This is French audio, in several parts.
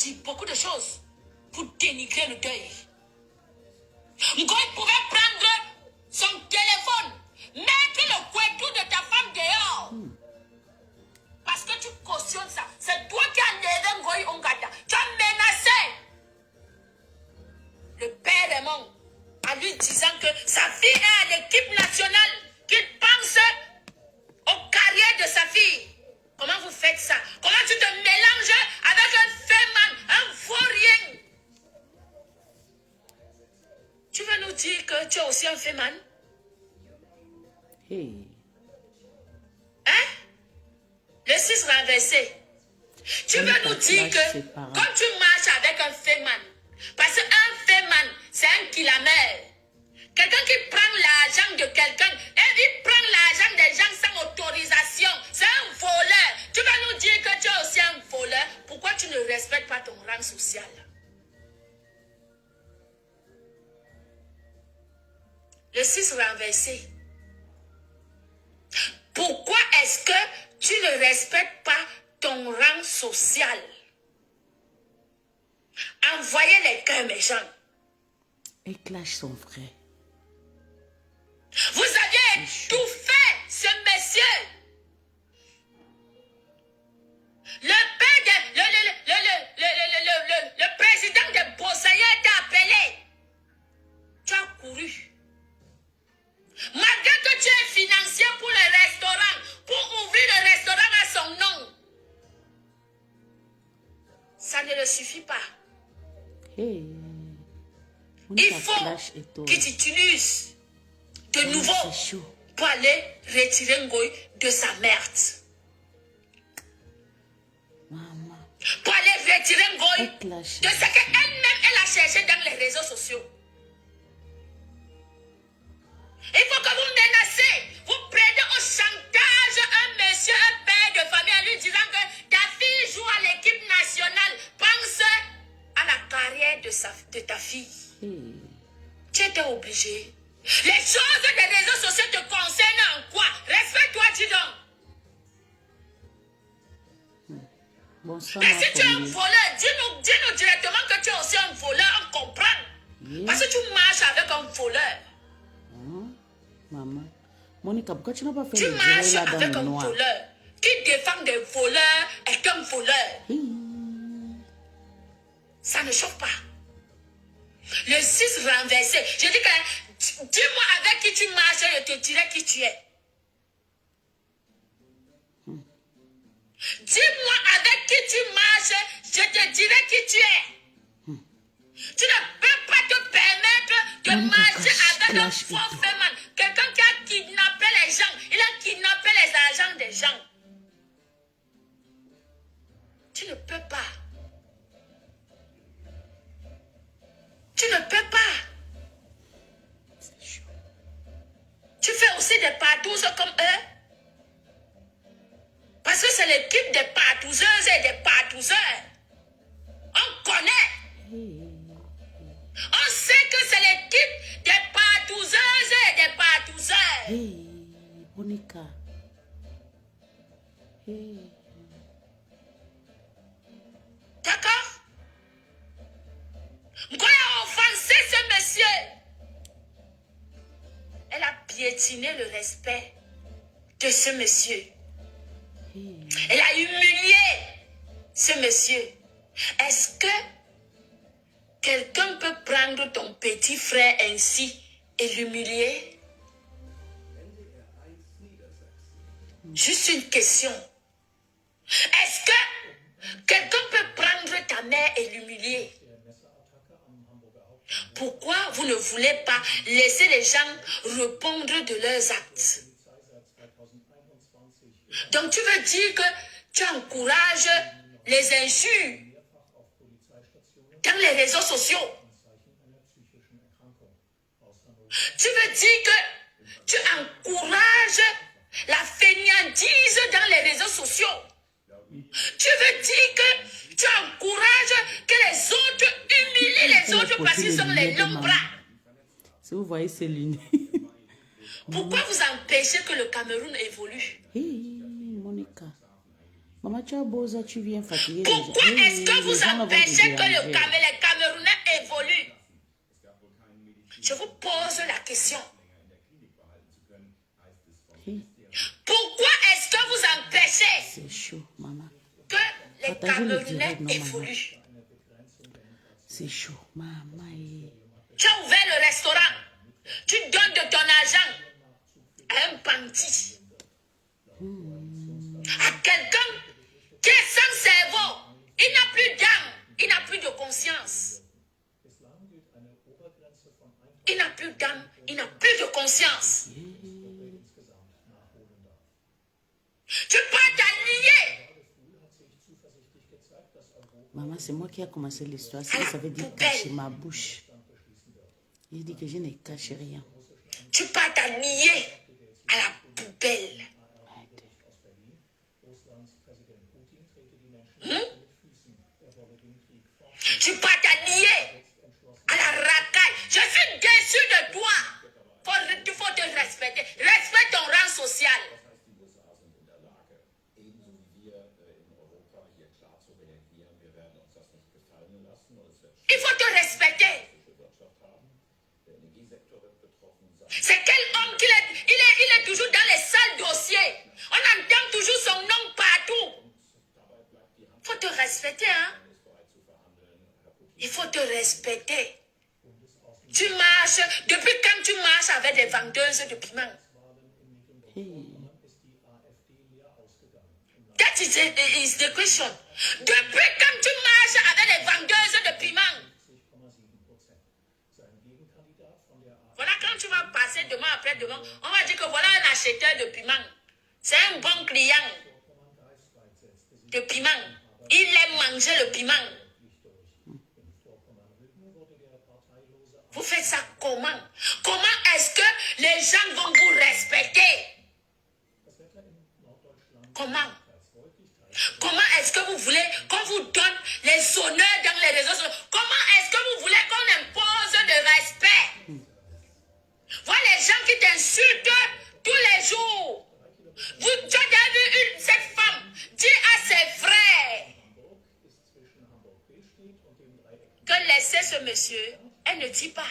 dit beaucoup de choses pour dénigrer le deuil. Ngoï pouvait prendre son téléphone, mettre le couteau de ta femme dehors. Parce que tu cautionnes ça. C'est toi qui as aidé Ngoï Ongata. Tu as menacé le père Raymond en lui disant que sa fille est à l'équipe nationale, qu'il pense aux carrières de sa fille. Comment vous faites ça? Comment tu te mélanges avec un féman, un vaurien? Tu veux nous dire que tu es aussi un féman? Hey. Hein? Le 6 renversé. Tu veux nous dire que quand tu marches avec un féman, parce qu'un féman, c'est un kilomètre. Quelqu'un qui prend l'argent de quelqu'un et il prend l'argent des gens sans autorisation. C'est un voleur. Tu vas nous dire que tu es aussi un voleur. Pourquoi tu ne respectes pas ton rang social? Le 6 renversé. Pourquoi est-ce que tu ne respectes pas ton rang social? Envoyez les cœurs méchants. Et clash son frère. Vous aviez étouffé ce monsieur. Le président de Bossaïa t'a appelé. Tu as couru. Malgré que tu es financier pour le restaurant, pour ouvrir le restaurant à son nom, ça ne le suffit pas. Hey. Il faut que tu utilises de nouveau pour aller retirer Ngoï de sa merde. Maman. Pour aller retirer Ngoï de ce qu'elle-même elle a cherché dans les réseaux sociaux. Il faut que vous menacez, vous prenez au chantage un monsieur, un père de famille en lui disant que ta fille joue à l'équipe nationale. Pense à la carrière de ta fille. Tu étais obligé. Les choses des réseaux sociaux te concernent en quoi? Respecte-toi, dis donc. Bonsoir. Mais si tu es un voleur, dis-nous directement que tu es aussi un voleur, on comprend. Parce que tu marches avec un voleur. Maman. Monica, pourquoi tu n'as pas fait tu le marches là dans avec le un noir? voleur. Qui défend des voleurs est un voleur. Ça ne chauffe pas. Le 6 renversé. Je dis que dis-moi avec qui tu marches, je te dirai qui tu es. Dis-moi avec qui tu marches, je te dirai qui tu es. Tu ne peux pas te permettre de marcher avec un faux féman. Quelqu'un qui a kidnappé les gens. Il a kidnappé les argents des gens. Tu ne peux pas. Tu ne peux pas. Tu fais aussi des partouzes comme eux. Parce que c'est l'équipe des partouzeuses et des partouzeurs. On connaît. On sait que c'est l'équipe des partouzeuses et des partouzeurs. Hey, Monica. Hey. D'accord? Ngoï a offensé ce monsieur. Elle a piétiné le respect de ce monsieur. Elle a humilié ce monsieur. Est-ce que quelqu'un peut prendre ton petit frère ainsi et l'humilier? Juste une question. Est-ce que quelqu'un peut prendre ta mère et l'humilier? Pourquoi vous ne voulez pas laisser les gens répondre de leurs actes? Donc tu veux dire que tu encourages les injures dans les réseaux sociaux? Tu veux dire que tu encourages la fainéantise dans les réseaux sociaux? Tu veux dire que tu encourages que les autres humilient les autres parce qu'ils sont les longs bras? Si vous voyez ces lunettes. Pourquoi vous empêchez que le Cameroun évolue? Hey, Monica. Maman, tu as beau ça, tu viens fatiguer les gens. Pourquoi est-ce que vous empêchez que les Camerounais évoluent? Je vous pose la question. Pourquoi est-ce que vous empêchez c'est chaud, maman, que les Camerounais évoluent? C'est chaud, maman. Tu as ouvert le restaurant. Tu donnes de ton argent à un bandit. À quelqu'un qui est sans cerveau. Il n'a plus d'âme. Il n'a plus de conscience. Il n'a plus d'âme. Il n'a plus de conscience. Tu peux t'allier. Maman, c'est moi qui a commencé l'histoire. Ça veut dire cacher ma bouche. Il dit que je ne cache rien. Tu peux t'allier à la poubelle. Tu peux t'allier à la racaille. Je suis déçu de toi. Il faut te respecter. Respecte ton rang social. Il faut te respecter. C'est quel homme qu'il est? Il est toujours dans les sales dossiers. On entend toujours son nom partout. Il faut te respecter, hein? Il faut te respecter. Tu marches, depuis quand tu marches avec des vendeuses de piment? That is the question. Depuis quand tu marches avec des vendeuses de piment? Voilà, quand tu vas passer demain après demain, on va dire que voilà un acheteur de piment. C'est un bon client de piment. Il aime manger le piment. Vous faites ça comment? Comment est-ce que les gens vont vous respecter? Comment? Comment est-ce que vous voulez qu'on vous donne les honneurs dans les réseaux sociaux? Comment est-ce que vous voulez qu'on impose de respect? Voilà les gens qui t'insultent tous les jours. Tu as déjà vu cette femme dire à ses frères que laissez ce monsieur. Elle ne dit pas.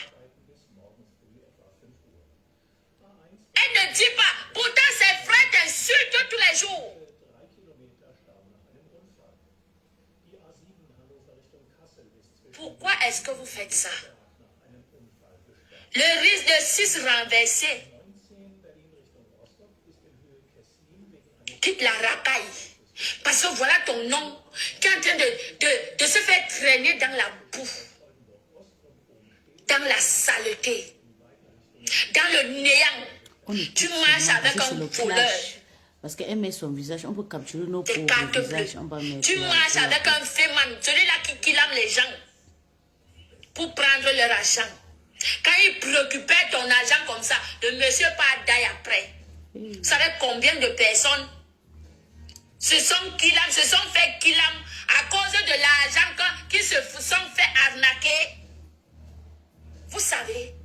Elle ne dit pas. Pourtant ses frères t'insultent tous les jours. Pourquoi est-ce que vous faites ça? Le risque de 6 renversés. Quitte la racaille. Parce que voilà ton nom qui est en train de se faire traîner dans la boue. Dans la saleté. Dans le néant. Tu marches avec un voleur. Parce qu'elle met son visage, on peut capturer nos pauvres visages. Tu marches avec un féman, celui-là qui kidnappe les gens pour prendre leur argent. Quand il préoccupait ton argent comme ça, le monsieur part d'ailleurs après. Vous savez combien de personnes se sont fait kidnapper à cause de l'argent qu'ils se sont fait arnaquer. Vous savez,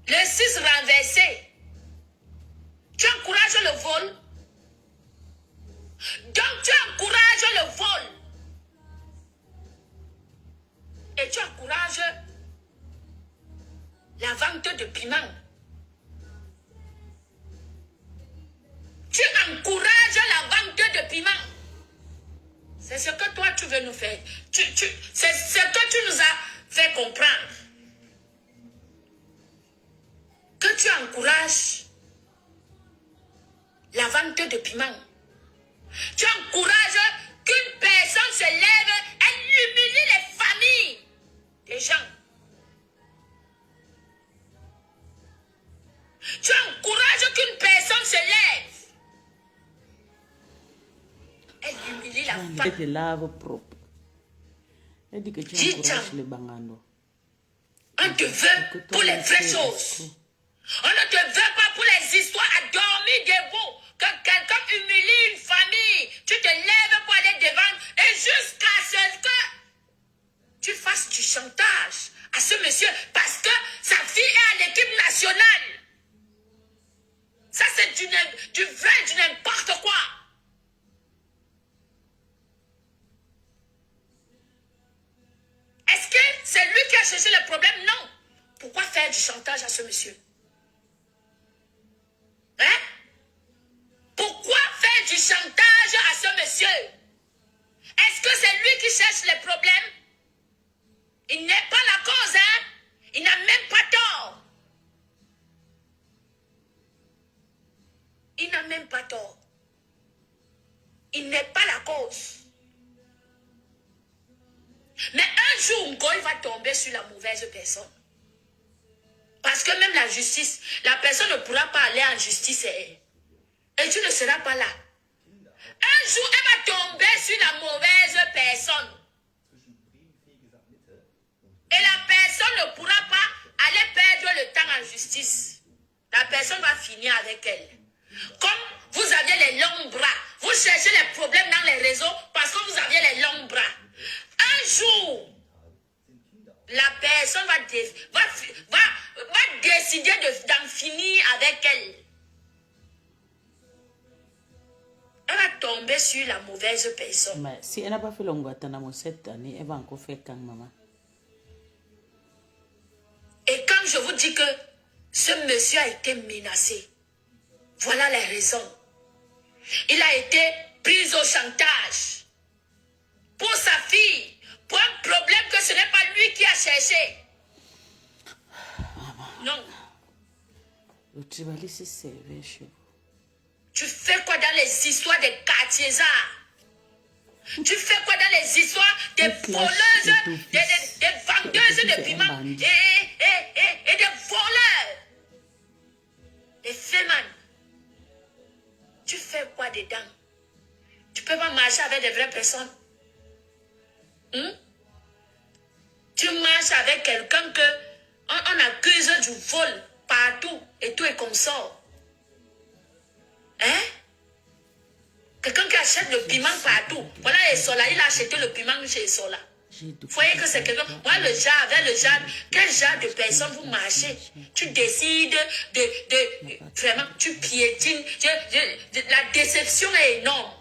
le 6 renversé, tu encourages le vol. Donc tu encourages le vol. Et tu encourages la vente de piment. Tu encourages la vente de piment. C'est ce que toi tu veux nous faire. C'est ce que tu nous as fait comprendre. Que tu encourages la vente de piment. Tu encourages qu'une personne se lève et humilie les familles des gens. Tu encourages qu'une personne se lève. Elle humilie la famille. Elle te lave propre. Elle dit que tu encourages les bangando. On te veut pour les vraies choses. On ne te veut pas pour les histoires à dormir debout. Que quelqu'un humilie une famille, tu te lèves pour aller devant et jusqu'à ce que tu fasses du chantage à ce monsieur parce que sa fille est à l'équipe nationale. Ça c'est du vrai, du n'importe quoi. chercher le problème? Non. Pourquoi faire du chantage à ce monsieur? Hein? Pourquoi faire du chantage à ce monsieur? Est-ce que c'est lui qui cherche les problèmes? Il n'est pas la cause, hein? Il n'a même pas tort. Il n'a même pas tort. Il n'est pas la cause. Mais un jour, Ngo, il va tomber sur la mauvaise personne. Parce que même la justice, la personne ne pourra pas aller en justice et tu ne seras pas là. Un jour, elle va tomber sur la mauvaise personne. Et la personne ne pourra pas aller perdre le temps en justice. La personne va finir avec elle. Comme vous aviez les longs bras, vous cherchez les problèmes dans les réseaux parce que vous aviez les longs bras. Un jour, la personne va décider d'en finir avec elle. Elle va tomber sur la mauvaise personne. Mais si elle n'a pas fait l'Onguatanamo cette année, elle va encore faire quand, maman? Et quand je vous dis que ce monsieur a été menacé, voilà les raisons. Il a été pris au chantage pour sa fille, pour un problème que ce n'est pas lui qui a cherché. Non. Tu vas laisser servir chez vous. Tu fais quoi dans les histoires des quartiers-arts? Tu fais quoi dans les histoires des voleuses, des vendeuses de piments et des voleurs? Des fémans. Tu fais quoi dedans? Tu peux pas marcher avec des vraies personnes. Tu marches avec quelqu'un que on accuse du vol partout et tout est comme ça. Hein? Quelqu'un qui achète le piment partout. Voilà Essola, il a acheté le piment chez Essola. Vous voyez que c'est quelqu'un. Moi, le genre, avec le genre, quel genre de personne vous marchez? Tu décides de vraiment, tu piétines. La déception est énorme.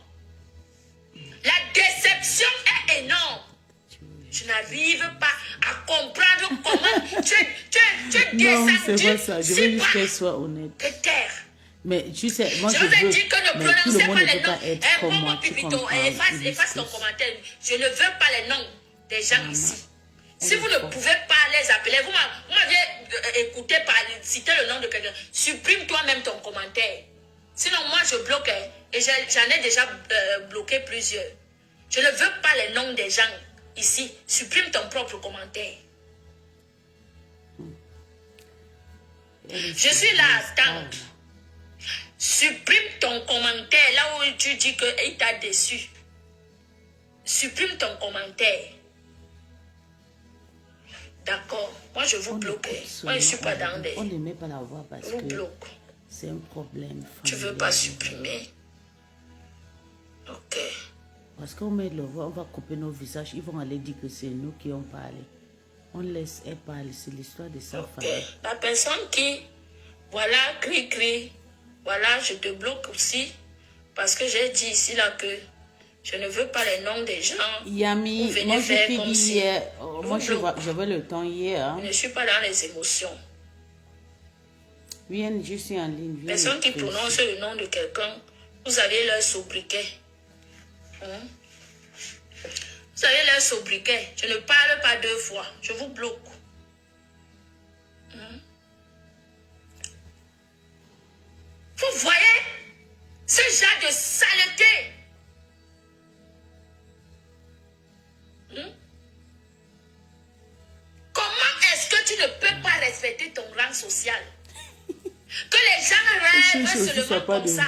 La déception est énorme. Je n'arrive pas à comprendre comment tu es descendu. Non, c'est pas ça. Je veux juste qu'elle soit honnête. De terre. Mais tu sais, moi je veux vous ai dit que ne prononcez pas les noms. Être comme moi, efface ton commentaire. Je ne veux pas les noms des gens ici. Si vous ne pouvez pas les appeler, vous m'avez écouté citer le nom de quelqu'un. Supprime toi-même ton commentaire. Sinon, moi, je bloque. Et j'en ai déjà bloqué plusieurs. Je ne veux pas les noms des gens ici. Supprime ton propre commentaire. Je suis là, attends. Supprime ton commentaire là où tu dis qu'il t'a déçu. Supprime ton commentaire. D'accord. Moi, je vous bloque. Moi, je ne suis pas dans des... On n'aimait pas la voir parce que bloque. C'est un problème. Tu ne veux pas supprimer? Ok. Parce qu'on met le voix, on va couper nos visages. Ils vont aller dire que c'est nous qui ont parlé. On laisse elle parler. C'est l'histoire de sa famille. La personne qui... Voilà, crie. Voilà, je te bloque aussi. Parce que j'ai dit ici là que je ne veux pas les noms des gens. Yami, moi je t'ai dit hier. Moi j'avais le temps hier. Hein. Je ne suis pas dans les émotions. Viens, je suis en ligne. Personne qui prononce le nom de quelqu'un, vous avez leur sobriquet. Vous avez leur sobriquet. Je ne parle pas deux fois. Je vous bloque. Vous voyez ce genre de saleté. Comment est-ce que tu ne peux pas respecter ton rang social? Que les gens rêvent seulement comme ça.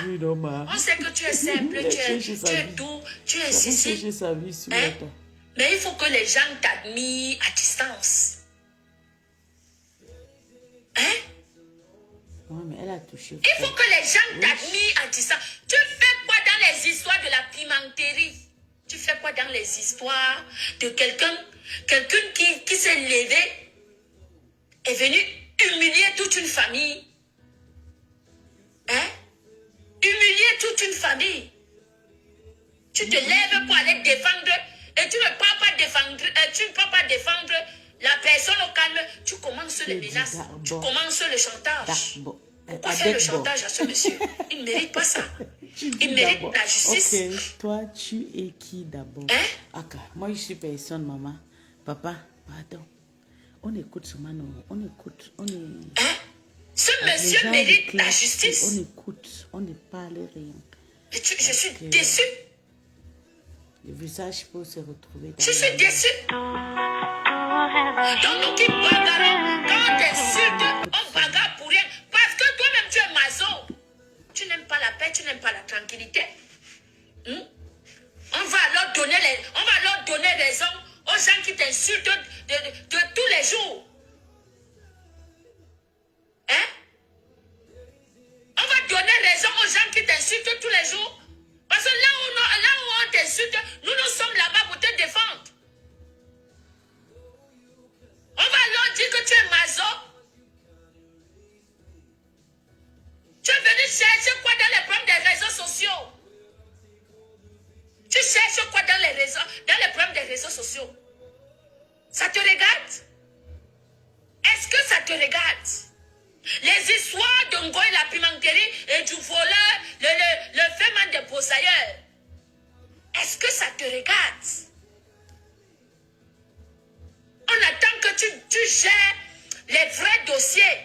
On sait que tu es simple, tu es doux, tu es ici. Mais il faut que les gens t'admirent à distance. Ouais, mais elle a touché. Il faut que les gens t'admirent à distance. Tu fais quoi dans les histoires de la pimenterie? Tu fais quoi dans les histoires de quelqu'un qui s'est levé, est venu humilier toute une famille? Humilier toute une famille. Tu te lèves pour aller défendre et tu ne peux pas défendre, La personne au calme, tu commences les menaces, tu commences le chantage. Pourquoi faire le chantage à ce monsieur? Il ne mérite pas ça. Il mérite la justice. Ok, toi, tu es qui d'abord? Hein? Ok, moi, je suis personne, maman. Papa, pardon. On écoute ce mano, on écoute, on est... Hein? Ce monsieur mérite la justice. On écoute, on ne parle rien. Mais je suis déçue. Le visage peut se retrouver dans... Je suis déçue. Donc nous qui bagarrons, quand on t'insulte, on bagarre pour rien. Parce que toi-même tu es maçon. Tu n'aimes pas la paix, tu n'aimes pas la tranquillité. On va alors donner raison aux gens qui t'insultent de tous les jours. Hein? On va donner raison aux gens qui t'insultent tous les jours. Parce que là où on t'insulte, nous sommes là-bas pour te défendre. On va leur dire que tu es maçon. Tu es venu chercher quoi dans les problèmes des réseaux sociaux? Tu cherches quoi dans les problèmes des réseaux sociaux? Ça te regarde? Est-ce que ça te regarde? Les histoires de Ngoy la pimenterie et du voleur, le fémin des broussailleurs. Est-ce que ça te regarde? On attend que tu gères les vrais dossiers.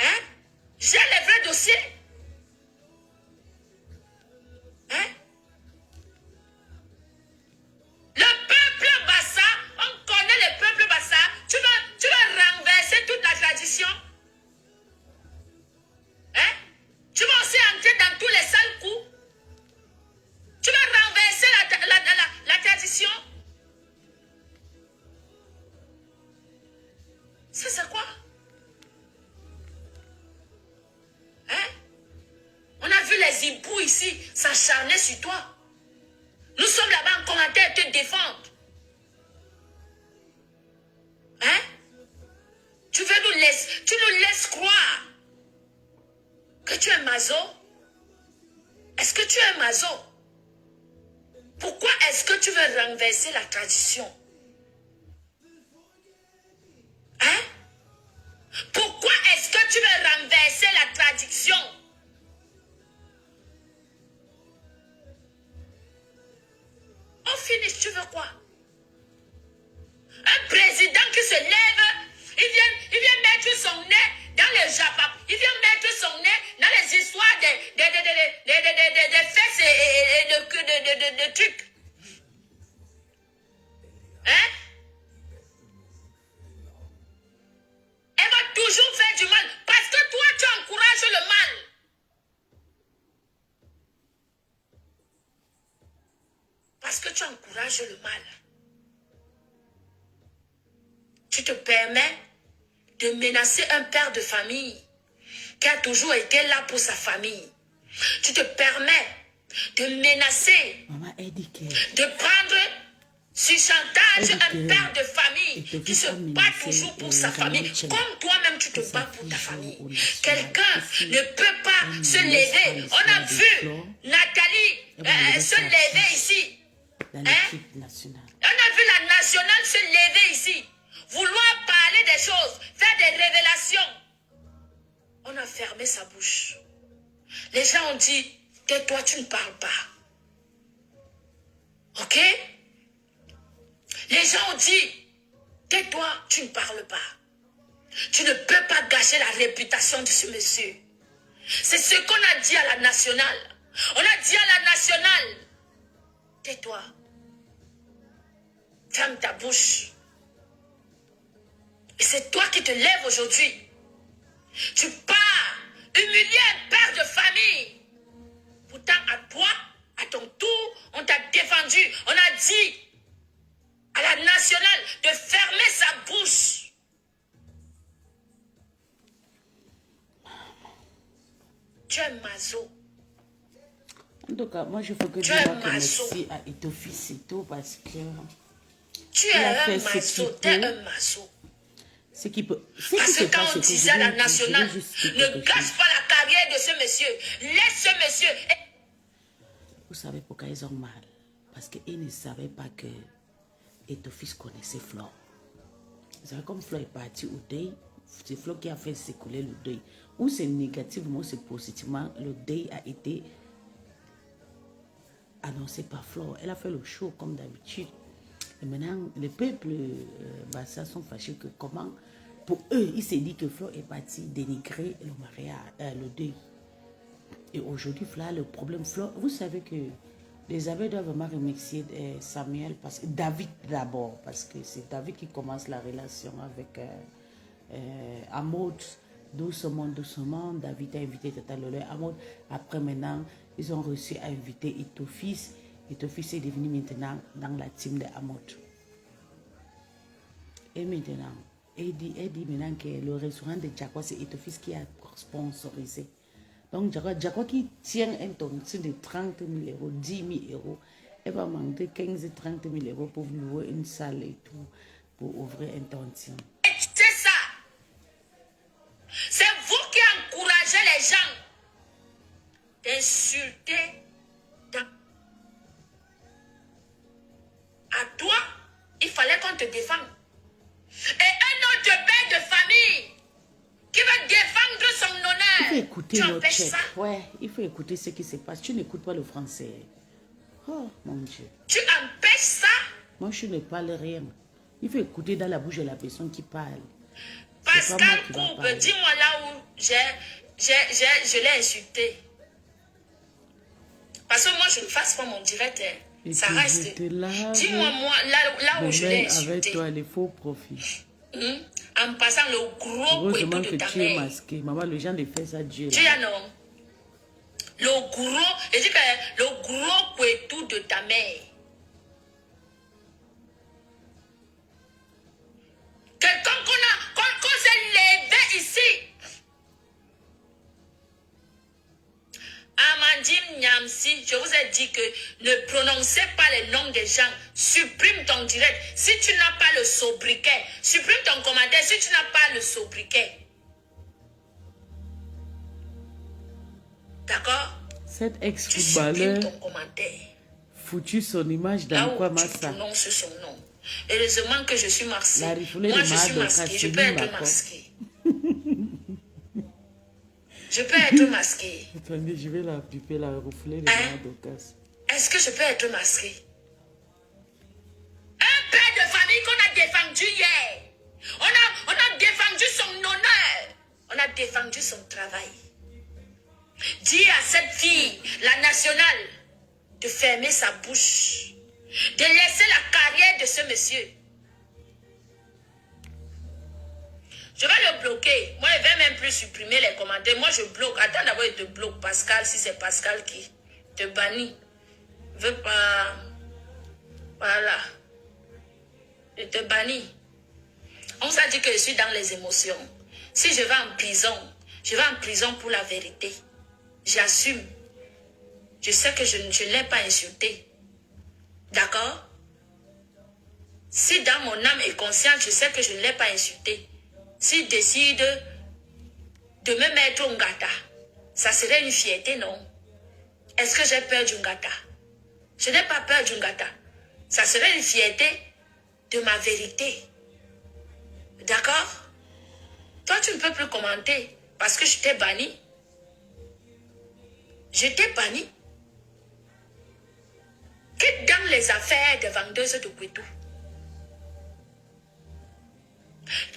Hein? Gère les vrais dossiers. Hein? Le peuple Bassa, on connaît le peuple Bassa. Tu vas renverser toute la tradition. Hein? Tu vas aussi entrer dans tous les sales coups. Tu vas renverser la tradition. Ça c'est quoi? Hein? On a vu les hiboux ici s'acharner sur toi. Nous sommes là-bas en commentaire te défendre. Hein? Tu nous laisses croire que tu es maçon. Est-ce que tu es maçon? Pourquoi est-ce que tu veux renverser la tradition? Hein? Pourquoi est-ce que tu veux renverser la tradition? On finit, tu veux quoi? Un président qui se lève, il vient mettre son nez dans le Japon. Il vient mettre son nez dans les histoires des fesses et de trucs. Hein? Elle va toujours faire du mal parce que toi, tu encourages le mal. Parce que tu encourages le mal. Tu te permets de menacer un père de famille qui a toujours été là pour sa famille. Tu te permets de menacer, de prendre sur chantage un père de famille qui se bat toujours pour sa famille. Comme toi-même, tu te bats pour ta famille. Quelqu'un ne peut pas se lever. On a vu Nathalie se lever ici. Dans l'équipe nationale. On a vu la nationale se lever ici. Vouloir parler des choses, faire des révélations. On a fermé sa bouche. Les gens ont dit, tais-toi, tu ne parles pas. Ok? Les gens ont dit, tais-toi, tu ne parles pas. Tu ne peux pas gâcher la réputation de ce monsieur. C'est ce qu'on a dit à la nationale. On a dit à la nationale, tais-toi. Ferme ta bouche. Et c'est toi qui te lèves aujourd'hui. Tu pars humilier un père de famille. Pourtant, à toi, à ton tour, on t'a défendu. On a dit à la nationale de fermer sa bouche. Tu es maso. En tout cas, moi, je veux que tu dises merci à Etofis et tout parce que... Tu es un maso, tu es un maso. Ce qui peut... Parce que quand on disait à la nationale, ne gâche pas la carrière de ce monsieur. Laisse ce monsieur. Vous savez pourquoi ils ont mal? Parce qu'ils ne savaient pas que Etofis connaissait Flore. Vous savez, comme Flo est parti au deuil, c'est Flo qui a fait s'écouler le deuil. Ou c'est négativement, c'est positivement, le deuil a été annoncé par Flo. Elle a fait le show comme d'habitude. Et maintenant, les peuples Bassa sont fâchés que comment, pour eux, il s'est dit que Flo est parti dénigrer le mariage, le deuil. Et aujourd'hui, Flo a le problème. Flo, vous savez que les amis doivent vraiment remercier Samuel, parce que David d'abord, parce que c'est David qui commence la relation avec Amod. Doucement, doucement, David a invité Tata Lolo Amod. Après, maintenant, ils ont réussi à inviter Itofis. Itofis est devenu maintenant dans la team de Amod. Et maintenant, elle dit maintenant que le restaurant de Jaguar, c'est Itofis qui a sponsorisé. Donc, Jaguar qui tient un tontine de 30 000 euros, 10 000 euros, elle va demander 15 30 000 euros pour louer une salle et tout, pour ouvrir un tontine. C'est ça. C'est vous qui encouragez les gens d'insulter. À toi, il fallait qu'on te défende. Et un autre père de famille qui veut défendre son honneur. Il faut écouter tu le empêches check. ça? Ouais, il faut écouter ce qui se passe. Tu n'écoutes pas le français. Oh, mon Dieu. Tu empêches ça? Moi, je ne parle rien. Il faut écouter dans la bouche de la personne qui parle. Pascal Courbe, dis-moi là où je l'ai insulté. Parce que moi, je ne fasse pas mon direct. Et ça reste. Dis-moi moi, là où je l'ai insulté. Avec toi, les faux profits. En passant le gros heureusement couteau de ta que tu mère. es masqué. Maman, les gens les font ça, Dieu. Tu as non. Le gros, je dis que le gros couteau de ta mère. Quelqu'un qu'on s'est levé ici. Amandine Nyamsi, je vous ai dit que ne prononcez pas les noms des gens. Supprime ton direct. Si tu n'as pas le sobriquet, supprime ton commentaire si tu n'as pas le sobriquet. D'accord? Cet Tu ex-footballeur supprimes ton commentaire. foutu son image dans là quoi, où Massa? tu prononces son nom. Heureusement que je suis masquée. La Moi, je suis masquée. Je peux être masquée. Je peux être masquée. Attendez, je vais la piper, la refouler les mains d'Ocas. Est-ce que je peux être masquée? Un père de famille qu'on a défendu hier. On a défendu son honneur. On a défendu son travail. Dis à cette fille, la nationale, de fermer sa bouche. De laisser la carrière de ce monsieur. Je vais le bloquer. Moi, je ne vais même plus supprimer les commentaires. Moi, je bloque. Attends d'abord, il te bloque, Pascal, si c'est Pascal qui te bannit. Je veux pas... Voilà. Il te bannit. On s'est dit que je suis dans les émotions. Si je vais en prison pour la vérité. J'assume. Je sais que je ne l'ai pas insulté. D'accord? Si dans mon âme et conscience, je sais que je ne l'ai pas insulté. S'il décide de me mettre au gata, ça serait une fierté, non? Est-ce que j'ai peur du gata? Je n'ai pas peur du gata. Ça serait une fierté de ma vérité. D'accord? Toi, tu ne peux plus commenter parce que je t'ai banni. Je t'ai banni. Quitte dans les affaires des vendeuses de Kouetou.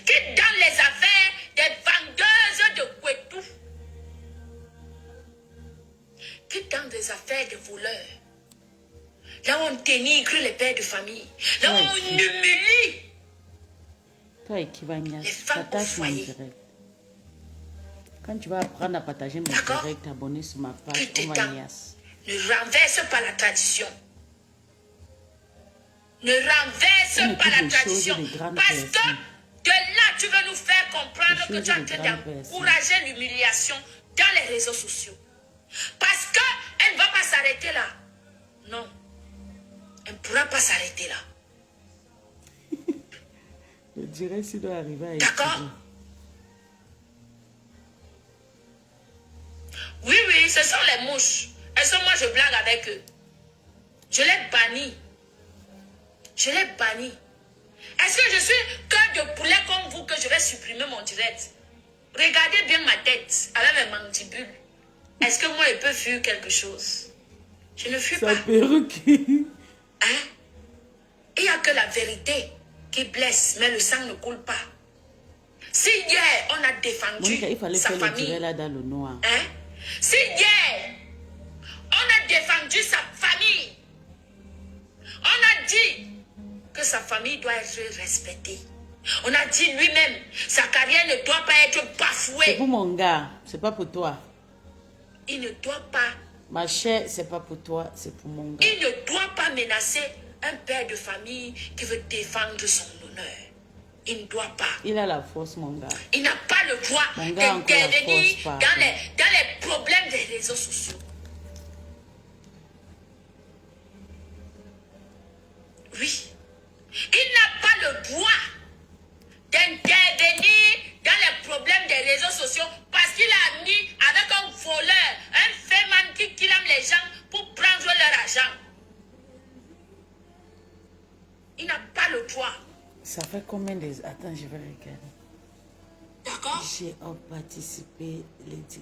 Quitte dans les affaires des vendeuses de Kouetou. Quitte dans des affaires de voleurs. Là où on dénigre les pères de famille. Là où on humilie les femmes au foyer. Quand tu vas apprendre à partager mon direct, t'abonner sur ma page, on va ne renverse pas la tradition. Ne renverse pas la tradition. Parce que de là, tu veux nous faire comprendre que tu es en train d'encourager l'humiliation dans les réseaux sociaux. Parce qu'elle ne va pas s'arrêter là. Non. Elle ne pourra pas s'arrêter là. Je dirais s'il doit arriver à d'accord? Oui, ce sont les mouches. Est-ce que moi je blague avec eux? Je l'ai banni. Je l'ai banni. Est-ce que je suis cœur de poulet comme vous que je vais supprimer mon direct? Regardez bien ma tête avec mes mandibules. Est-ce que moi, je peux fuir quelque chose? Je ne fuis pas. Sa perruque. Hein? Il n'y a que la vérité qui blesse, mais le sang ne coule pas. Si hier, on a défendu Monica, il fallait sa faire le famille, direct là dans le noir. hein? Si hier, on a défendu sa famille, on a dit que sa famille doit être respectée. On a dit lui-même, sa carrière ne doit pas être C'est bafouée. pour mon gars, c'est pas pour toi. Il ne doit pas, Ma chère, c'est pas pour toi, c'est pour mon gars. il ne doit pas menacer un père de famille qui veut défendre son honneur. Il ne doit pas. Il a la force, mon gars. Il n'a pas le droit Mon gars, encore la d'intervenir force, pardon. dans les problèmes des réseaux sociaux. Oui. Il n'a pas le droit d'intervenir dans les problèmes des réseaux sociaux parce qu'il a mis avec un voleur, un féman qui kidnappe les gens pour prendre leur argent. Il n'a pas le droit. Ça fait combien de... Attends, je vais regarder. D'accord? J'ai participé.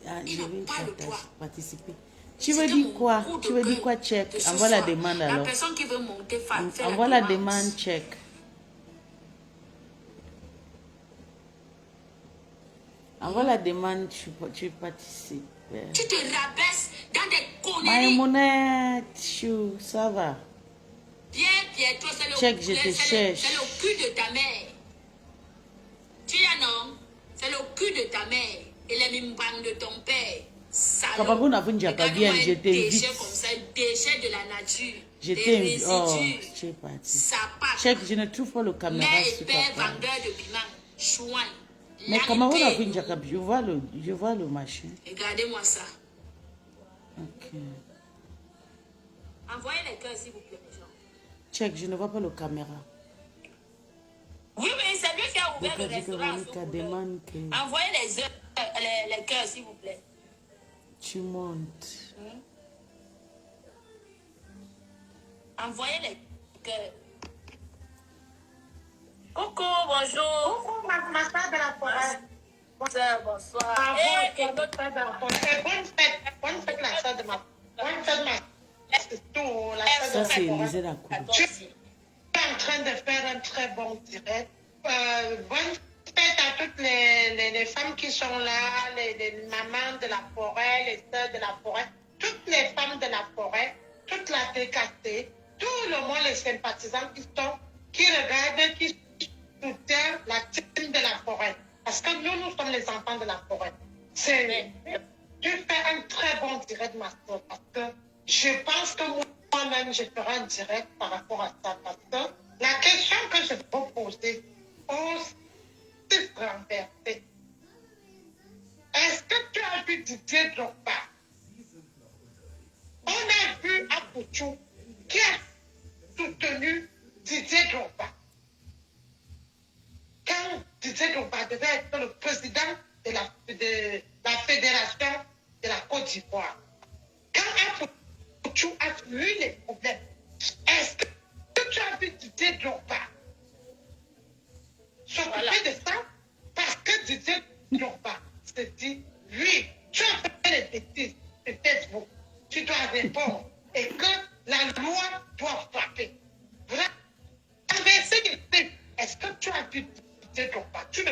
Ah, Il je n'a vais pas le droit. participer. Tu veux C'était dire mon quoi? coup de Tu veux dire cœur quoi, check? de ce Envoie la soir. demande La alors. personne qui veut monter, fait Envoie la demande, check. Envoie la demande, tu participes. Tu te rabaisses dans des conneries. Maïmonette, chou, ça va. Bien, Pietro, c'est le, Check, je te cherche. c'est le cul de ta mère. Tu as non? C'est le cul de ta mère et les mimbangs de ton père. Salaud. Kababoun a venu pas bien, je t'invite. Déchet comme ça, déchet de la nature. Je des t'invite. Oh, résidus. je suis parti. Ça part. Check, je ne trouve pas le caméra Mère et sur père ta page. vendeur de piment. Chouin. Mais comment on a pris je vois le machin. Regardez-moi ça. Ok. Envoyez les cœurs s'il vous plaît, mes gens. Check, je ne vois pas le caméra. Oui, mais c'est lui qui a ouvert le Donc, restaurant. s'il vous plaît. demande que Envoyez les cœurs, s'il vous plaît. tu montes. Envoyez les cœurs. Coucou, bonjour. Coucou, ma soeur de la forêt. Bonsoir, bonsoir. Bravo, Eh, et bonne fête, la soeur de ma bonne fête, ma c'est tout, la soeur Ça, de c'est la forêt. Élisée la coupe. Je suis en train de faire un très bon direct. Bonne fête à toutes les femmes qui sont là, les mamans de la forêt, les soeurs de la forêt, toutes les femmes de la forêt, toute la DKT, tout le monde, les sympathisants qui regardent, qui soutiennent la team de la forêt. Parce que nous sommes les enfants de la forêt. Tu fais un très bon direct, ma soeur, parce que je pense que moi-même, je ferai un direct par rapport à ça. Parce que la question que je peux poser, c'est renversée. Est-ce que tu as vu Didier Drogba? On a vu Apouchou qui a soutenu Didier Drogba. Quand Didier Drogba devait être le président de la Fédération de la Côte d'Ivoire, quand Apouchou a vu les problèmes, est-ce que tu as vu Didier Drogba s'occuper de ça? Parce que Didier Drogba se dit, oui, tu as fait des bêtises de Facebook, tu dois répondre et que la loi doit frapper. Voilà. Est-ce que tu as vu Didier Drogba? Tu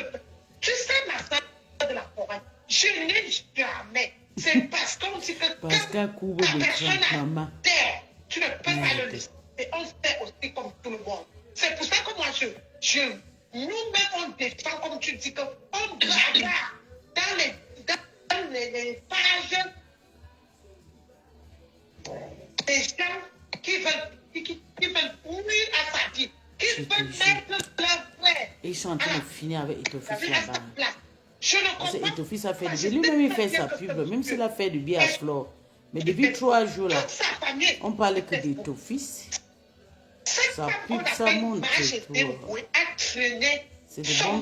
sais, ma soeur de la forêt, je n'ai jamais. C'est parce qu'on dit que Pascal Koube de Trump, maman. terre, tu ne peux pas le laisser. Et on se fait aussi comme tout le monde. C'est pour ça que moi, nous-mêmes, on défend, comme tu dis, qu'on regarde dans les pages des gens qui veulent nuire à sa vie, qui veulent mettre leur frère. Et ils sont en train de finir avec Etofis là-bas. Je ne Parce que comprends Etofis a fait du bien. Lui-même, il fait sa pub, même s'il a fait du bien à Flore. Mais depuis 3 jours là, on parlait que d'Etofis. Ça pub, ça monte. C'est de bons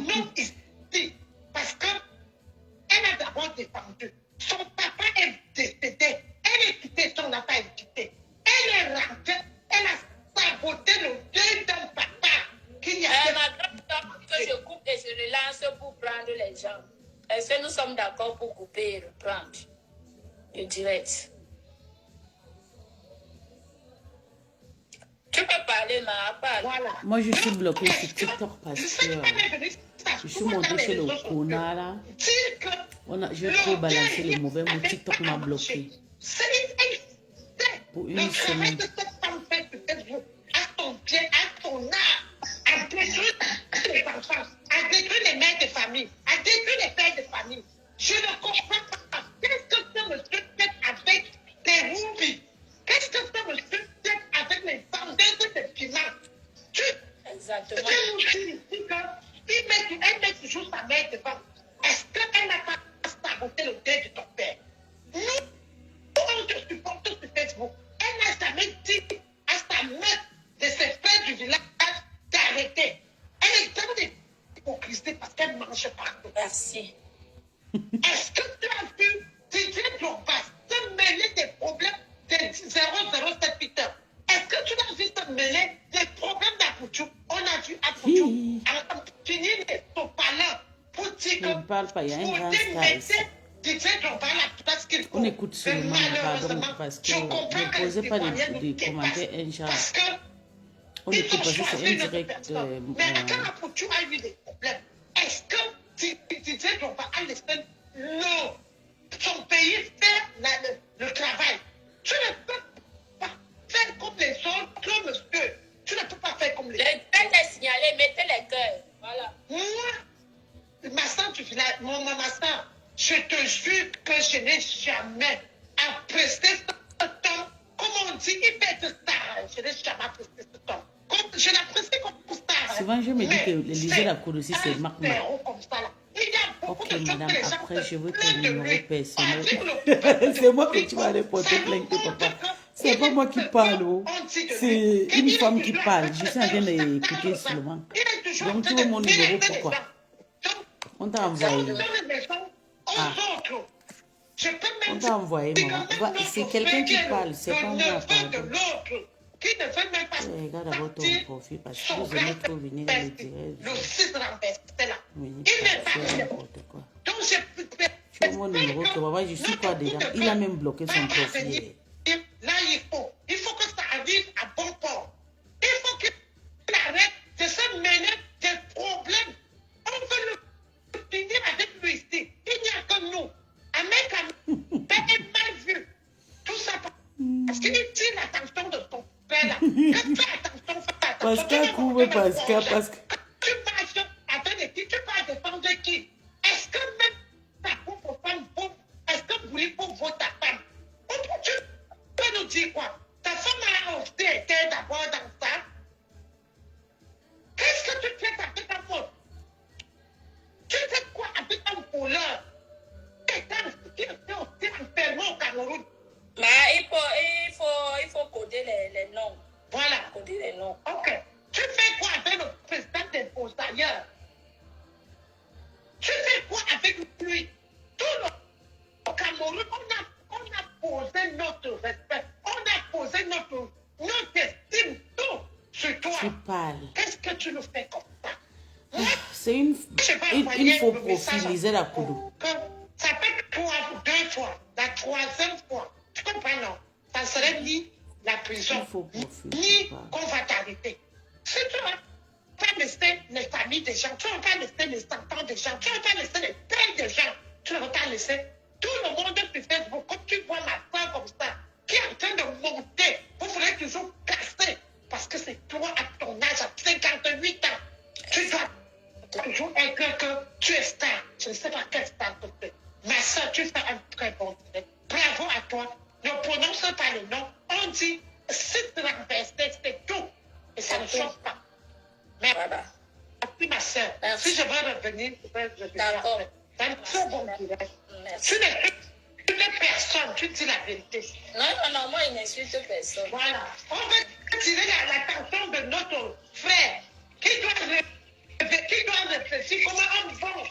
pubs. Ici, parce qu'elle a d'abord défendu. Son papa est décédé. Elle est quittée, son n'a pas été quitté. Elle est rentrée. Elle a saboté le deuil d'un papa qui y a Est-ce que nous sommes d'accord pour couper et reprendre le direct? Tu peux parler, ma parle. Voilà. Moi, je suis bloquée sur TikTok parce que je suis montée chez le Kona là. J'ai trop balancé le mauvais mot. TikTok m'a bloqué pour une semaine. Le travail que cette femme fait sur Facebook, à ton pied, à ton art, à détruire les enfants, à détruire les mères de famille, à détruire les pères de famille. Je ne comprends pas. Qu'est-ce que ce monsieur fait avec les roupies? Qu'est-ce que ce monsieur fait avec les vendeuses de piment? Exactement. Je nous dis ici qu'elle met toujours sa mère devant. Est-ce qu'elle n'a pas saboté le deuil de ton père? Nous, on te supporte sur Facebook. Elle n'a jamais dit à sa mère de se faire du village d'arrêter. Elle est dans des hypocrisies parce qu'elle mange partout. Merci. Est-ce que tu as vu Didier Drogba se mêler des problèmes de 007 Peter? Est-ce que tu l'as vu se mêler des problèmes d'Apouchou? On a vu Apouchou finir les sopalins pour dire que Je ne parle pas, il y a un grand star ici. Didier Drogba la place qu'il faut. On écoute seulement, pardon, parce que ne posez pas des commentaires injustes. Parce que On écoute parce que c'est un direct. mais quand Apouchou a eu des problèmes, est-ce que Didier Drogba a laissé son pays faire le travail? Tu ne peux pas faire comme les autres, monsieur. Tu ne peux pas faire comme les autres. Je vais te signaler, mettez les cœurs. Voilà. Moi, ma soeur du village, ma soeur, je te jure que je n'ai jamais apprécié ce temps. Comme on dit, il peut être star. Je n'ai jamais apprécié ce temps. Je l'apprécie comme star. Souvent, je me dis que Lisée la cour aussi, c'est Marc. Ok, madame, après, je veux ton numéro personnel. C'est moi que tu vas reporter plainte, papa. C'est pas moi qui parle, oh. C'est une femme qui parle. Je suis en train d'écouter seulement. Donc, tu veux mon numéro, pourquoi? On t'a envoyé. Ah. On t'a envoyé, maman. C'est quelqu'un qui parle, c'est pas moi, pardon. Regarde d'abord ton profil parce que vous aimez trop venir dans le direct. Venir faire n'importe quoi. Tu veux mon numéro que maman, je suis pas dedans. Il a même bloqué son profil. Là, il faut que ça arrive à bon port. Il faut qu'il arrête de se mêler des problèmes. On veut le finir avec lui ici. Il n'y a que nous. Un mec est mal vu. Tout ça parce qu'il tire l'attention de ton père là. Fais attention. Pascal couvre Pascal parce que... Tu marches avec les filles, tu vas défendre qui? Est-ce que même ta propre femme vaut? Est-ce que Boulipo vaut ta femme? Tu peux nous dire quoi? Ta femme a aussi été d'abord dans ça. Qu'est-ce que tu fais avec un mot? Tu fais quoi avec un voleur? Qui est aussi enfermé au Cameroun? Mais il faut coder les noms. Voilà. Coder les noms. Ok. Tu fais quoi avec le président des Beaux-Ailleurs? Tu fais quoi avec lui? Tout le Cameroun, on a posé notre respect, on a posé notre estime, tout sur toi. Tu parles. Qu'est-ce que tu nous fais comme ça? C'est une faux profil, Lisée la Koudou. Ça fait 2 fois, la 3e fois. Tu comprends, non? Ça serait ni la prison, ni qu'on va t'arrêter. Si tu vas pas laisser les familles des gens, tu ne vas pas laisser les enfants des gens, tu ne vas pas laisser les pères des gens, tu ne vas pas laisser tout le monde sur Facebook. Comme tu vois ma soeur comme ça, qui est en train de monter, vous voulez toujours casser. Parce que c'est toi, à ton âge, à 58 ans, tu dois toujours être que tu es star. Je ne sais pas quelle star tu fais. Ma soeur, tu fais un très bon direct. Bravo à toi. Ne prononce pas le nom. On dit, si tu renverses, c'est tout. Et ça ne change pas. Mais voilà. Merci, ma soeur. Si je veux revenir, je vais revenir. D'accord. C'est un très bon direct. Tu n'es personne, tu dis la vérité. Non, moi, il n'insulte personne. Voilà. On veut tirer l'attention de notre frère qui doit réfléchir comment on vend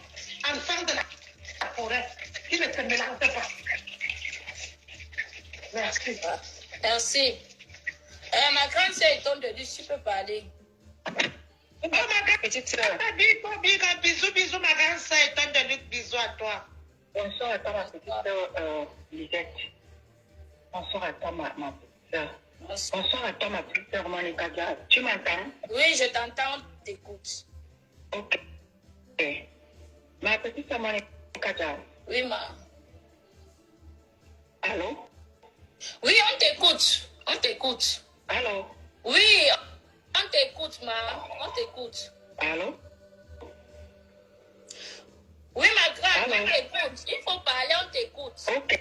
enfant de la forêt qui ne se mélange pas. Merci. Merci. Ma grande sœur est tombée dessus, tu peux parler. Oh, ma grande petite soeur. Bisous, bisous, ma grande soeur. Et toi, de Luc, bisous à toi. Bonsoir à toi, ma petite soeur Lisette. Bonsoir à toi, ma petite soeur. Bonsoir à toi, ma petite soeur Monica Dia. Tu m'entends? Oui, je t'entends, t'écoute. Ok. Ma petite soeur Monica Dia. Oui, ma. Allô? Oui, on t'écoute. On t'écoute. Allô? Oui, on t'écoute, ma. On t'écoute. Allô? Oui, ma grande, Allô? on t'écoute. Il faut parler, on t'écoute. Ok.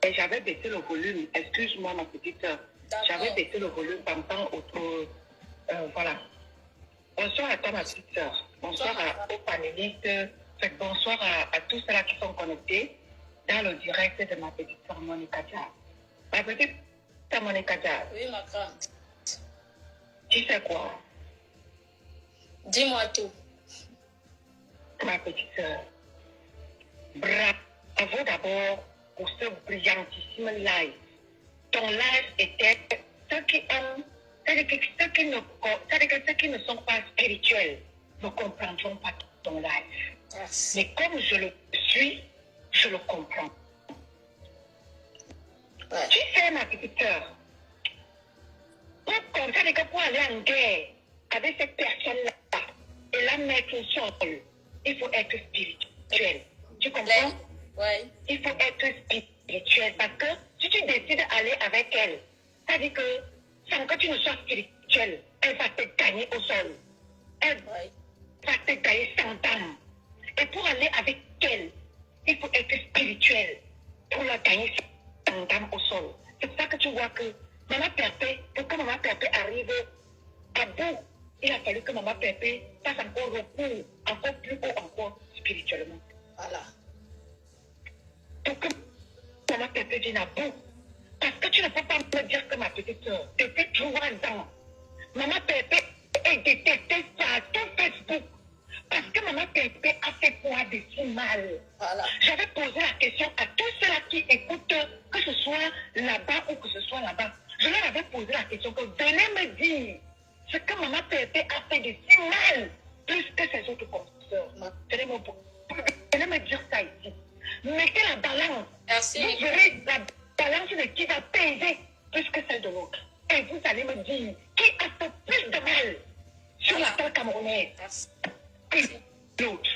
Et j'avais baissé le volume. Excuse-moi, ma petite soeur. J'avais baissé le volume pendant autour. Voilà. Bonsoir à toi, ma petite soeur. Bonsoir aux panélistes. Bonsoir à tous ceux-là qui sont connectés dans le direct de ma petite soeur Monica Dia. Ma petite soeur Monica Dia. Oui, ma grande. Tu sais quoi? Dis-moi tout. Ma petite soeur. Bravo d'abord pour ce brillantissime live. Ton live était ceux qui aiment, c'est-à-dire que ceux qui ne sont pas spirituels ne comprendront pas ton live. Merci. Mais comme je le suis, je le comprends. Ouais. Tu sais, ma petite sœur, pour aller en guerre avec cette personne-là et la mettre au sol, il faut être spirituel. Tu comprends? Oui. Il faut être spirituel parce que si tu décides d'aller avec elle, ça dit que sans que tu ne sois spirituel, elle va te gagner au sol. Elle va te gagner sans âme. Et pour aller avec elle, il faut être spirituel pour la gagner sans âme au sol. C'est pour ça que tu vois que Maman Pépé, pour que Maman Pépé arrive à bout, il a fallu que Maman Pépé fasse encore recours, encore plus haut, encore spirituellement. Voilà. Pour que Maman Pépé vienne à bout. Parce que tu ne peux pas me dire que ma petite soeur, depuis 3 ans, Maman Pépé est détestée partout Facebook. Parce que Maman Pépé a fait quoi de si mal. Voilà. J'avais posé la question à tous ceux-là qui écoutent, que ce soit là-bas ou que ce soit là-bas. Je leur avais posé la question que venez me dire ce que Maman Pépé a fait de si mal, plus que ses autres consoeurs. Venez me dire ça ici. Mettez la balance. Merci. Vous verrez la balance de qui va peser plus que celle de l'autre. Et vous allez me dire qui a fait plus de mal sur la terre camerounaise que l'autre.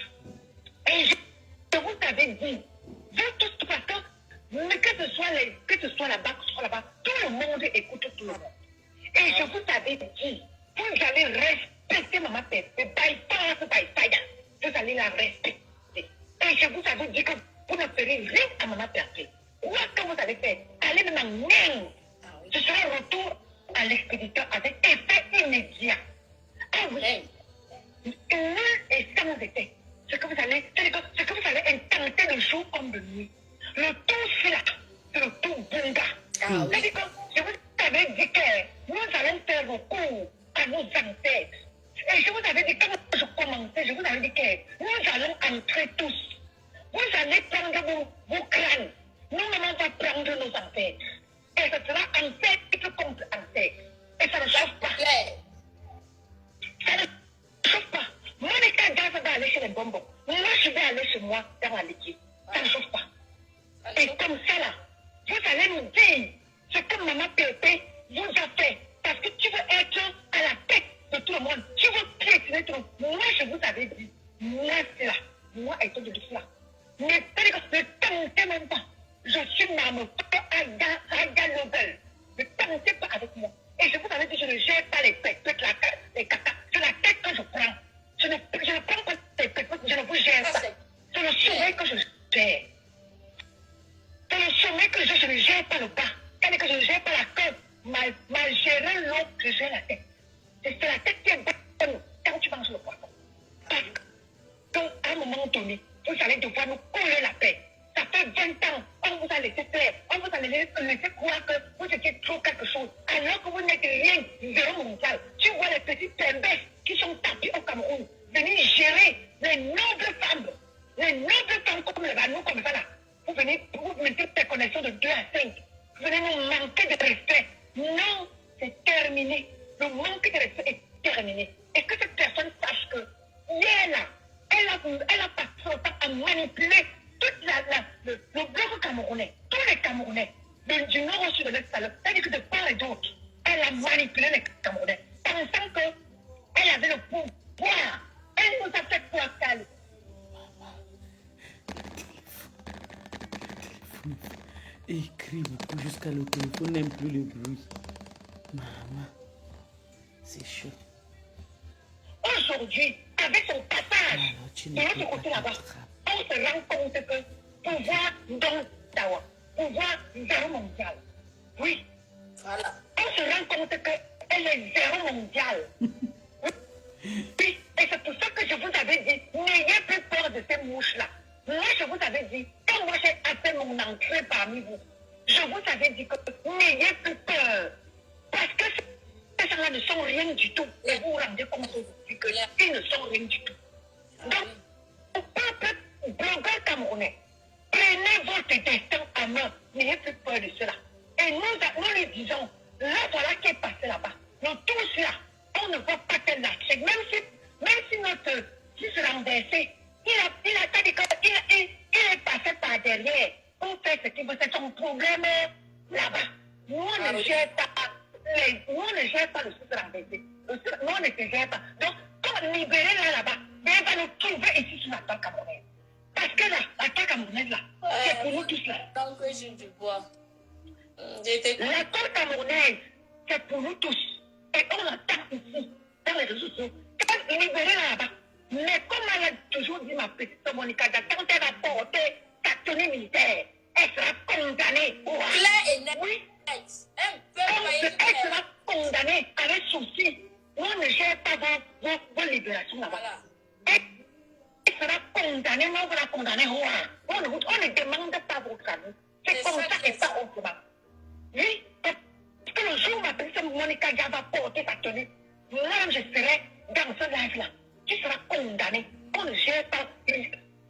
Et je vous avais dit, vous tous, parce que que ce soit là-bas, que ce soit là-bas, tout le monde écoute tout le monde. Et je vous avais dit, vous allez respecter Maman Pépé, by force, by fire. Vous allez la respecter. Et je vous avais dit que vous ne ferez rien à Maman Pépé. Quoi que vous allez faire, allez maintenant. Ce sera un retour à l'expéditeur avec effet immédiat. Ah oui. Nul et sans effet. Ce que vous allez intenter de jour comme de nuit. Le tout cela, c'est le tout bunga. C'est-à-dire que je vous avais dit que nous allons faire recours à nos ancêtres. Et je vous avais dit que quand je commençais, je vous avais dit que nous allons entrer tous. Vous allez prendre vos crânes. Nous-mêmes, on va prendre nos ancêtres. Et ce sera ancêtre contre ancêtre. Et ça ne change pas. Ça ne chauffe pas. Monica Gaza va aller chez les bonbons. Moi, je vais aller chez moi dans la liquide. Ça ne chauffe pas. Et comme ça, là, vous allez nous dire ce que Maman Pépé vous a fait. Parce que tu veux être à la tête de tout le monde. Tu veux piétiner tout le monde. Moi, je vous avais dit, moi, c'est là. Moi, étant de cela. Mais ne tentez même pas. Je suis Maman Aga Nobel. Ne tentez pas avec moi. Et je vous avais dit, je ne gère pas les pètes, les caca. C'est la tête que je prends. Je ne prends pas les pètes, je ne vous gère pas. C'est le sommet que je gère. C'est le sommet que je ne gère pas le bas. C'est-à-dire que je ne gère pas la queue. Mal gérer l'eau, je gère la tête. C'est la tête qui est bonne quand tu manges le poisson. Parce qu'à un moment donné, vous allez devoir nous coller la paix. Ça fait 20 ans, on vous a laissé faire, on vous a laissé croire que vous étiez trop quelque chose, alors que vous n'êtes rien, zéro mondial. Tu vois les petits pembes qui sont tapis au Cameroun, venir gérer les nobles femmes comme les Vanou, comme ça là. Vous venez, vous mettez des connexions de 2 à 5. Vous venez nous manquer de respect. Non, c'est terminé. Le manque de respect est terminé. et que cette personne sache que hier là, elle a passé son temps à manipuler toute le bloc camerounais, tous les Camerounais, du nord au sud de l'Est, c'est-à-dire que de part et d'autre, elle a manipulé les Camerounais, pensant qu'elle avait le pouvoir. Elle nous a fait quoi, Kali? Et il crie beaucoup jusqu'à le téléphone n'aime plus le bruit. Maman, c'est chaud. Aujourd'hui, avec son passage, de l'autre côté là-bas, on se rend compte que pouvoir dans Tawa, pouvoir zéro mondial. Oui. Voilà. On se rend compte qu'elle est zéro mondial. Oui. Et c'est pour ça que je vous avais dit, n'ayez plus peur de ces mouches-là. Moi, je vous avais dit, quand moi j'ai fait mon entrée parmi vous, je vous avais dit que n'ayez plus peur. Parce que ces gens-là ne sont rien du tout. Et vous vous rendez compte aujourd'hui qu'ils ne sont rien du tout. Donc, au peuple blogueur camerounais, prenez votre destin en main. N'ayez plus peur de cela. Et nous lui disons, là, voilà qui est passé là-bas. Nous tous là, on ne voit pas qu'elle lâche. Même si notre fils renversé, il est passé par derrière. On fait ce qu'il veut, c'est son problème là-bas. Nous, on ne gère pas le fils renversé. Nous, on ne se gère pas. Donc, quand libérer là-bas, il va nous trouver ici sur la terre camerounaise. Parce que là, la terre camerounaise là, c'est pour nous tous là. Tant que je du bois. La terre camerounaise, c'est pour nous tous. Et on entend ici, dans les réseaux sociaux, quand libérer là-bas. Mais comme elle a toujours dit ma petite Monica, quand elle va porter sa tenue militaire, elle sera condamnée. Claire et net. Oui. Elle sera condamnée avec souci. Nous ne gère pas vos libérations là-bas. Voilà. Elle sera condamnée, nous on va la condamner. On ne demande pas votre avis. C'est comme ça et pas autrement. Oui. Parce que le jour où ma petite Monica va porter sa tenue, moi-même je serai dans ce live-là. Tu seras condamné. On ne gère pas.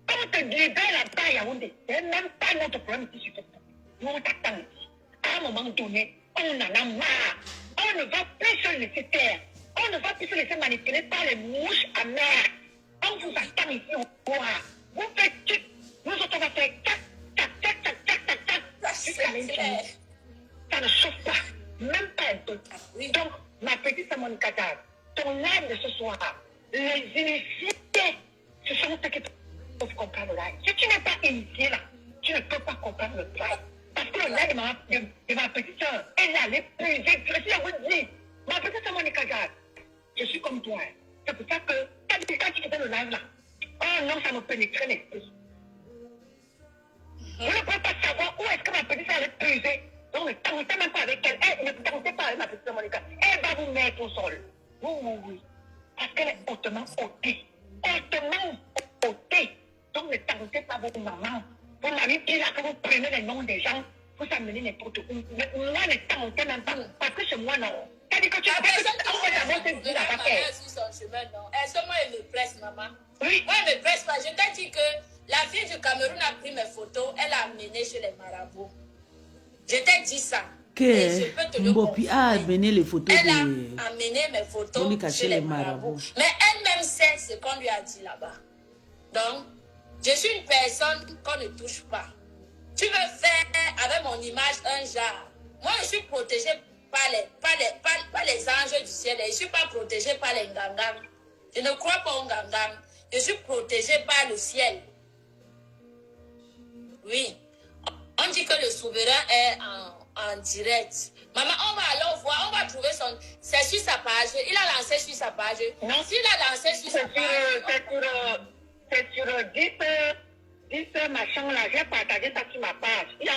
Quand on te libère là-bas à Yaoundé, ce n'est même pas notre problème ici sur Facebook. Nous, on t'attend ici. À un moment donné, on en a marre. On ne va plus se laisser taire. On ne va plus se laisser manipuler par les mouches amères. On vous attend ici au pouvoir. Vous faites tout. Nous autres, on va faire tac, tac, tac, tac, tac, tac, tac. Jusqu'à l'infini. Ça ne chauffe pas. Même pas un peu. Donc, ma petite Monica Dad, ton live de ce soir, les initiés, ce sont ceux qui peuvent comprendre le live. Si tu n'es pas initié là, tu ne peux pas comprendre le live. Parce que le live de ma petite soeur, elle a l'épuisé. Je vous dis, ma petite soeur Monica Gad, je suis comme toi. C'est pour ça que quand tu étais le live là, oh non, ça me pénétrait l'esprit. Vous ne pouvez pas savoir où est-ce que ma petite soeur est épuisée. Donc ne tentez même pas avec elle. Ne tentez pas avec ma petite soeur Monica. Elle va vous mettre au sol. Oui. Parce qu'elle est hautement ôtée. Hautement ôtée. Donc ne tentez pas votre maman. Vous m'avez dit là que vous prenez les noms des gens, vous amenez n'importe où. Moi, ne tentez même pas. Parce que chez moi, non. C'est-à-dire que tu as personne qui va d'abord te dire la bataille. Sur son chemin, non. Elle seulement elle me presse, maman. Oui. Moi, elle me presse pas. Je t'ai dit que la fille du Cameroun a pris mes photos, elle a amené chez les marabouts. Je t'ai dit ça. Que Mbopi a amené les photos elle a amené mes photos chez les marabouts. Mais elle-même sait ce qu'on lui a dit là-bas. Donc, je suis une personne qu'on ne touche pas. Tu veux faire avec mon image un genre. Moi, je suis protégée par les anges du ciel. Je ne suis pas protégée par les ngangans. Je ne crois pas aux ngangans. Je suis protégée par le ciel. Oui. On dit que le souverain est en direct. Maman, on va alors voir, on va trouver son... C'est sur sa page. Il a lancé sur sa page. Non. S'il a lancé sur sa page... C'est sur 10 machin là. J'ai partagé ça sur ma page. Il y a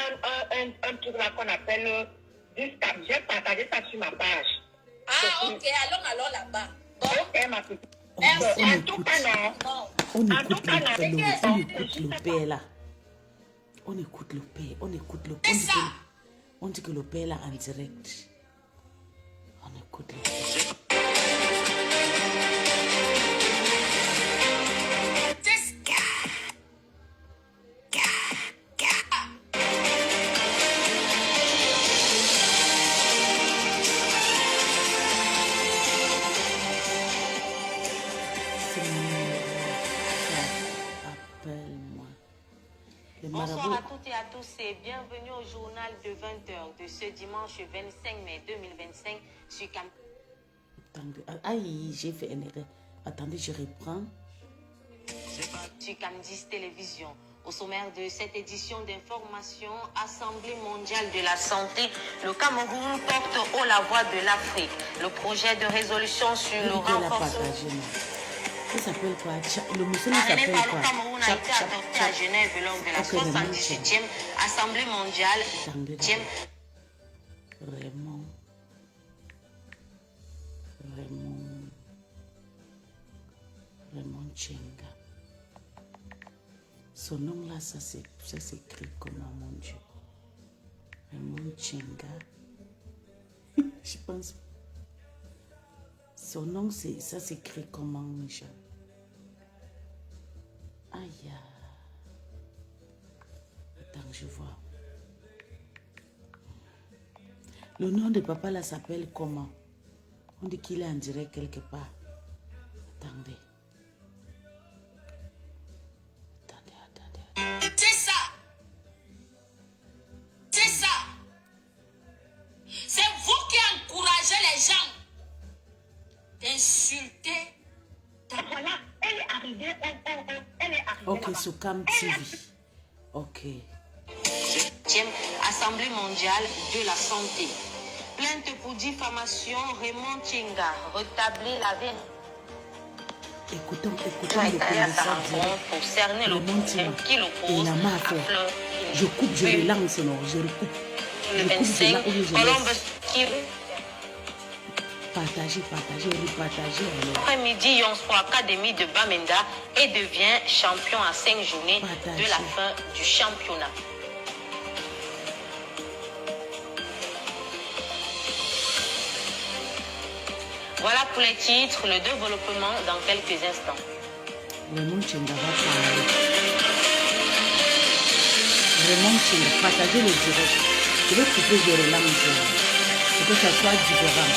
un truc là qu'on appelle 10 cap. J'ai partagé ça sur ma page. Ah, ok. Allons là-bas. Bon. Ok, ma petite. En tout cas, non. On écoute le père là. On écoute le père. On dit que le père là en direct. On écoute le père. à toutes et à tous et bienvenue au journal de 20h de ce dimanche 25 mai 2025 sur Cam. Attendez, aïe, j'ai fait une erreur. Attendez, je reprends. Sur Cam10 Télévision. Au sommaire de cette édition d'information, Assemblée mondiale de la santé, le Cameroun porte haut la voix de l'Afrique. Le projet de résolution sur le renforcement. Ça s'appelle quoi? Le monsieur s'appelle quoi? quoi? Le Cameroun a été adopté à Genève lors de la 78e Assemblée mondiale. Raymond Chenga. Son nom là, ça s'écrit comment, mon Dieu? Raymond Chenga. Je pense. Son nom, ça s'écrit comment, Michel? Aïe. Attends, je vois. Le nom de papa là s'appelle comment? On dit qu'il est en direct quelque part. Attendez. C'est ça. C'est ça. C'est vous qui encouragez les gens d'insulter. Voilà, elle est arrivée. Elle est arrivée. Ok, sur Cam TV. Ok. Assemblée mondiale de la santé. Plainte pour diffamation, Raymond Chenga rétablit la veine. Écoutons le message pour cerner le problème qui l'oppose à Fleur. Je coupe, je le lance, non, je recoupe. Le 25, Colombe qui... Partagez, repartagez. Après-midi, Yonspo Académie de Bamenda et devient champion à 5 journées de la fin du championnat. Voilà pour les titres, le développement dans quelques instants. Raymond Chenga va parler. Raymond Chenga, partagez le direct. Je vais couper, je relance pour que ça soit différent.